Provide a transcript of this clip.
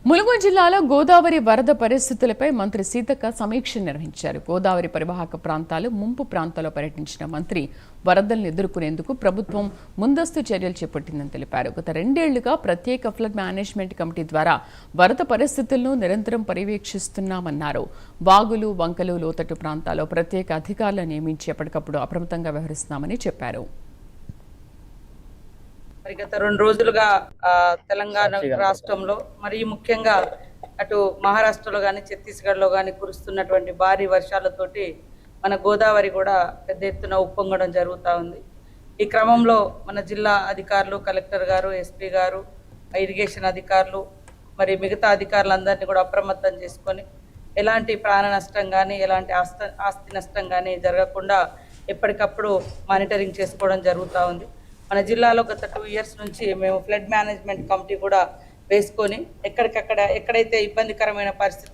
ములుగు జిల్లాలో గోదావరి వరద పరిస్థితులపై మంత్రి సీతక్క సమీక్ష నిర్వహించారు. గోదావరి పరివాహక ప్రాంతాలు, ముంపు ప్రాంతాల్లో పర్యటించిన మంత్రి వరదలను ఎదుర్కొనేందుకు ప్రభుత్వం ముందస్తు చర్యలు చేపట్టిందని తెలిపారు. గత 2 ఏళ్లుగా ప్రత్యేక ఫ్లడ్ మేనేజ్మెంట్ కమిటీ ద్వారా వరద పరిస్థితులను నిరంతరం పర్యవేక్షిస్తున్నామన్నారు. వాగులు, వంకలు, లోతట్టు ప్రాంతాల్లో ప్రత్యేక అధికారులను నియమించి ఎప్పటికప్పుడు అప్రమత్తంగా వ్యవహరిస్తున్నామని చెప్పారు. మరి గత 2 రోజులుగా తెలంగాణ రాష్ట్రంలో మరియు ముఖ్యంగా అటు మహారాష్ట్రలో కానీ ఛత్తీస్గఢ్లో కానీ కురుస్తున్నటువంటి భారీ వర్షాలతోటి మన గోదావరి కూడా పెద్ద ఎత్తున ఉప్పొంగడం జరుగుతూ ఉంది. ఈ క్రమంలో మన జిల్లా అధికారులు, కలెక్టర్ గారు, ఎస్పీ గారు, ఇరిగేషన్ అధికారులు మరి మిగతా అధికారులందరినీ కూడా అప్రమత్తం చేసుకొని ఎలాంటి ప్రాణ నష్టం కానీ ఎలాంటి ఆస్తి నష్టం కానీ జరగకుండా ఎప్పటికప్పుడు మానిటరింగ్ చేసుకోవడం జరుగుతూ ఉంది. మన జిల్లాలో గత 2 ఇయర్స్ నుంచి మేము ఫ్లడ్ మేనేజ్మెంట్ కమిటీ కూడా వేసుకొని ఎక్కడికక్కడ ఎక్కడైతే ఇబ్బందికరమైన పరిస్థితులు